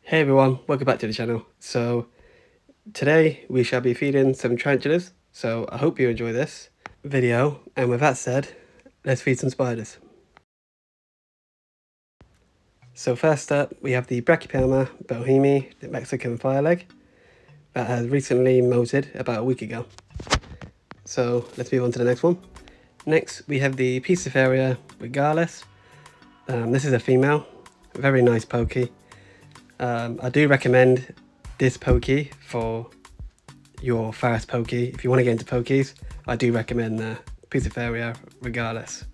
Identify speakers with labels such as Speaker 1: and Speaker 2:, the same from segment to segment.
Speaker 1: Hey everyone, welcome back to the channel. So today we shall be feeding some tarantulas, so I hope you enjoy this video, and with that said, let's feed some spiders. So first up we have the Brachypelma bohemi, the Mexican fireleg, that has recently molted about a week ago. So let's move on to the next one. Next we have the Pisciferia regalis. This is a female, very nice pokey. I do recommend this pokey for your fast pokey. If you want to get into pokies, I do recommend the Pisciferia regalis.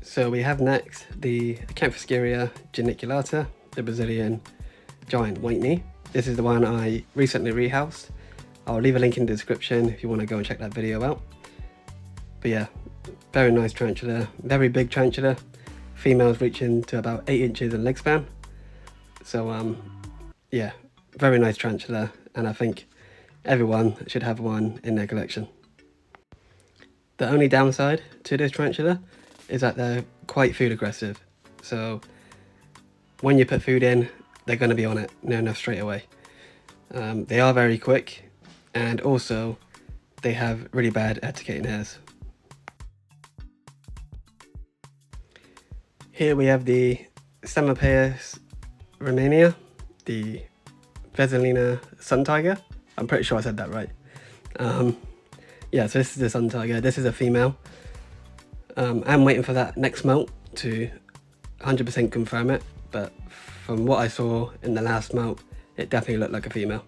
Speaker 1: So we have next the Acanthoscurria geniculata, the Brazilian giant white knee. This is the one I recently rehoused. I'll leave a link in the description if you want to go and check that video out. But yeah, very nice tarantula, very big tarantula. Females reaching to about 8 inches in leg span. So yeah, very nice tarantula, and I think everyone should have one in their collection. The only downside to this tarantula is that they're quite food aggressive. So when you put food in, they're going to be on it near enough straight away. They are very quick, and also they have really bad etiquette hairs. Here we have the Semapeus romania, the Veselina sun tiger. I'm pretty sure I said that right. Yeah, so this is the sun tiger. This is a female. I'm waiting for that next molt to 100% confirm it, but from what I saw in the last molt, it definitely looked like a female.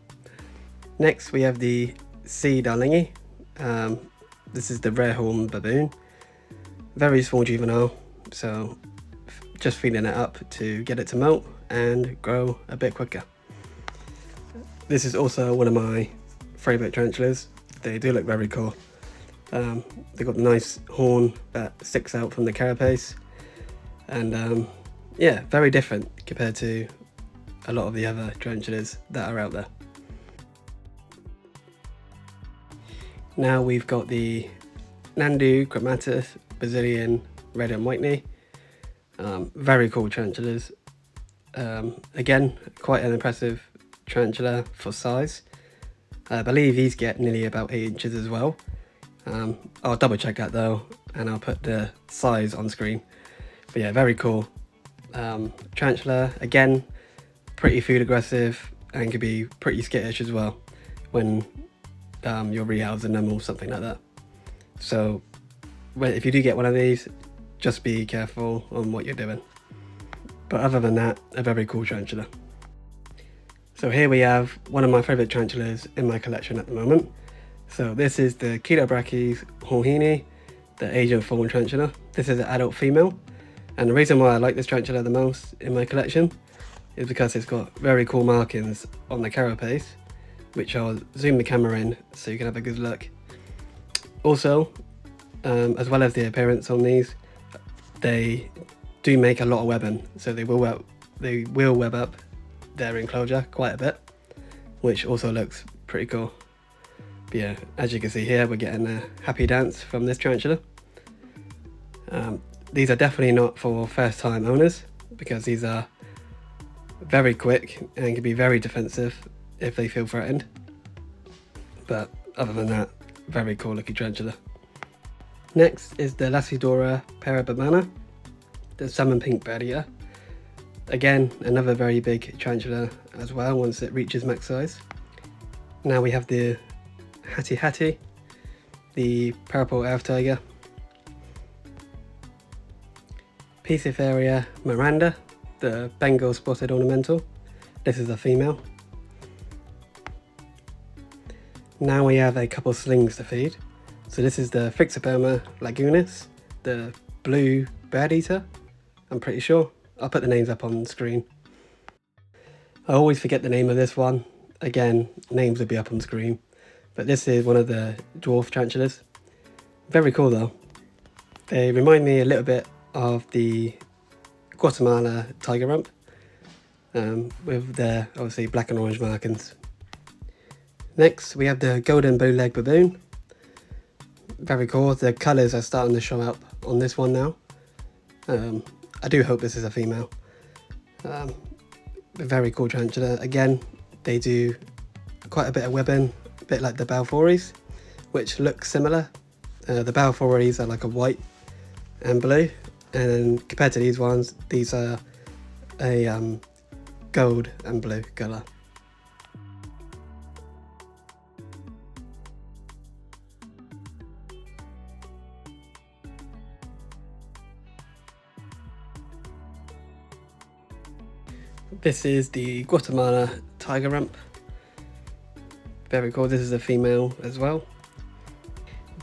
Speaker 1: Next we have the C. darlingi. This is the rare-horned baboon. Very small juvenile, so just feeding it up to get it to molt and grow a bit quicker. This is also one of my favourite tarantulas. They do look very cool. They've got the nice horn that sticks out from the carapace, and yeah, very different compared to a lot of the other tarantulas that are out there. Now we've got the Nandu chromatus Brazilian red and white knee. Very cool tarantulas. Again, quite an impressive tarantula for size. I believe these get nearly about 8 inches as well. I'll double check that though, and I'll put the size on screen. But yeah, very cool. Tarantula, again, pretty food aggressive and can be pretty skittish as well when you're rehousing them or something like that. So if you do get one of these, just be careful on what you're doing. But other than that, a very cool tarantula. So here we have one of my favourite tarantulas in my collection at the moment. So this is the Chilobrachys hornini, the Asian fawn tarantula. This is an adult female, and the reason why I like this tarantula the most in my collection is because it's got very cool markings on the carapace, which I'll zoom the camera in so you can have a good look. Also, as well as the appearance on these, they do make a lot of webbing, so they will web up their enclosure quite a bit, which also looks pretty cool. But yeah, as you can see here, we're getting a happy dance from this tarantula. These are definitely not for first time owners, because these are very quick and can be very defensive if they feel threatened. But other than that, very cool looking tarantula. Next is the Lacidora parabamana, the salmon pink bird eater. Again, another very big tarantula as well once it reaches max size. Now we have the Hattie Hattie, the purple earth tiger. Pisciferia miranda, the Bengal spotted ornamental. This is a female. Now we have a couple of slings to feed. So this is the Phrixoperma lagunis, the blue bird eater, I'm pretty sure. I'll put the names up on the screen. I always forget the name of this one. Again, names will be up on screen. But this is one of the dwarf tarantulas. Very cool though. They remind me a little bit of the Guatemala tiger rump, with their obviously black and orange markings. Next we have the golden blue-leg baboon. Very cool. The colours are starting to show up on this one now. I do hope this is a female. Very cool tarantula. Again, they do quite a bit of webbing, a bit like the Balfours, which look similar. The Balfours are like a white and blue, and compared to these ones, these are a gold and blue colour. This is the Guatemala tiger rump. Very cool. This is a female as well.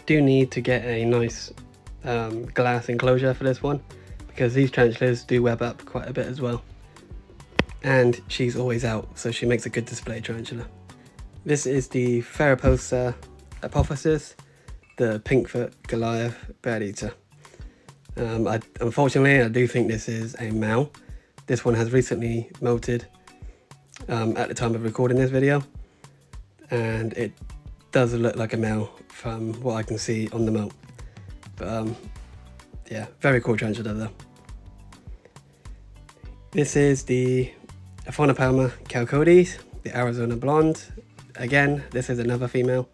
Speaker 1: Do need to get a nice glass enclosure for this one, because these tarantulas do web up quite a bit as well. And she's always out, so she makes a good display tarantula. This is the Theraposa apophysis, the pinkfoot Goliath bird eater. Unfortunately, I do think this is a male. This one has recently molted at the time of recording this video, and it does look like a male from what I can see on the molt. But yeah, very cool tarantula though. This is the Ornamental Calcodes, the Arizona blonde. Again, this is another female.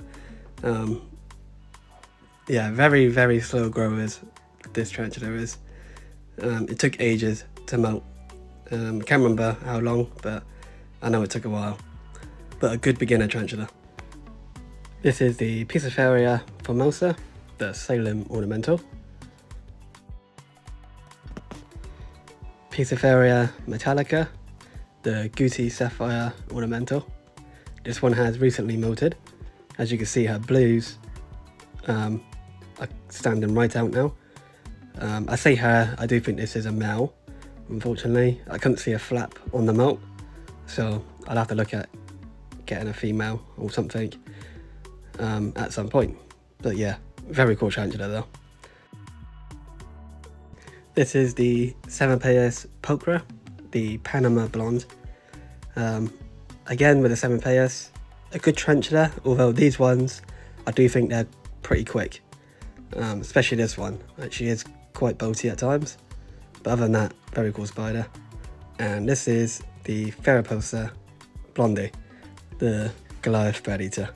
Speaker 1: Yeah, very slow growers, this tarantula is. It took ages to molt. Can't remember how long, but I know it took a while. But a good beginner tarantula. This is the Pisciferia formosa, the Salem ornamental. Pisciferia metallica, the Guti sapphire ornamental. This one has recently molted. As you can see, her blues are standing right out now. I say her, I do think this is a male. Unfortunately, I couldn't see a flap on the molt, so I'll have to look at getting a female or something at some point. But yeah, very cool tarantula though. This is the Semapeyus pokra, the Panama blonde. Again with the Semapeyus, a good tarantula, although these ones, I do think they're pretty quick. Especially this one, she is quite bolty at times. But other than that, very cool spider. And this is the theraposa blondi, the Goliath bird eater.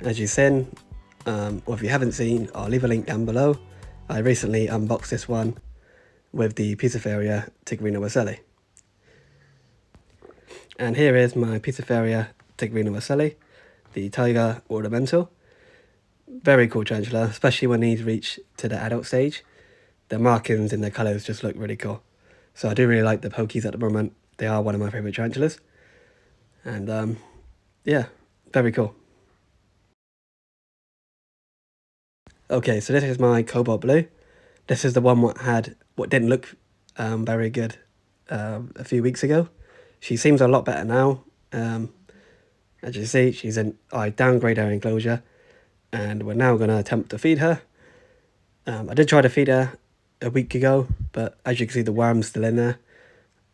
Speaker 1: As you've seen, or if you haven't seen, I'll leave a link down below. I recently unboxed this one with the Pisciferia tigrina waselli. And here is my Pisciferia tigrina waselli, the tiger ornamental. Very cool tarantula, especially when these reach to the adult stage. The markings and the colours just look really cool. So I do really like the Pokies at the moment. They are one of my favourite tarantulas. And yeah, very cool. Okay, so this is my cobalt blue. This is the one what didn't look very good a few weeks ago. She seems a lot better now. As you see, I downgrade her enclosure, and we're now going to attempt to feed her. I did try to feed her a week ago, but as you can see, the worm's still in there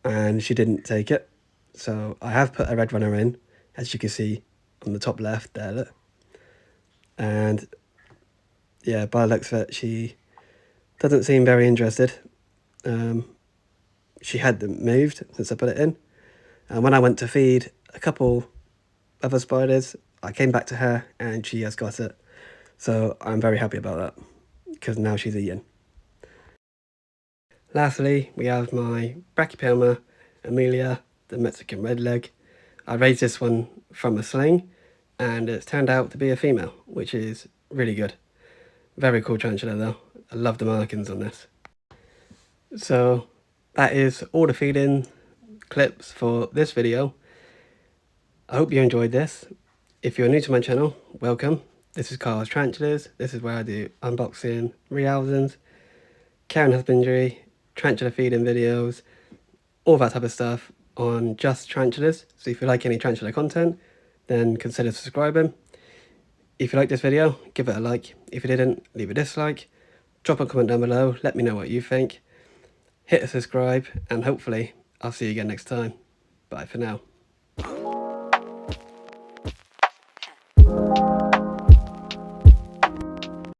Speaker 1: and she didn't take it. So I have put a red runner in, as you can see on the top left there, look. And yeah, by the looks of it, she doesn't seem very interested. She hadn't moved since I put it in. And when I went to feed a couple other spiders, I came back to her and she has got it. So I'm very happy about that, because now she's eating. Lastly, we have my Brachypelma Amelia, the Mexican redleg. I raised this one from a sling, and it's turned out to be a female, which is really good. Very cool tarantula though. I love the markings on this. So that is all the feeding clips for this video. I hope you enjoyed this. If you're new to my channel, welcome. This is Kaale's Tarantulas. This is where I do unboxing, rehousings, care and husbandry, tarantula feeding videos, all that type of stuff on just tarantulas. So if you like any tarantula content, then consider subscribing. If you like this video, give it a like. If you didn't, leave a dislike. Drop a comment down below, let me know what you think. Hit a subscribe, and hopefully I'll see you again next time. Bye for now.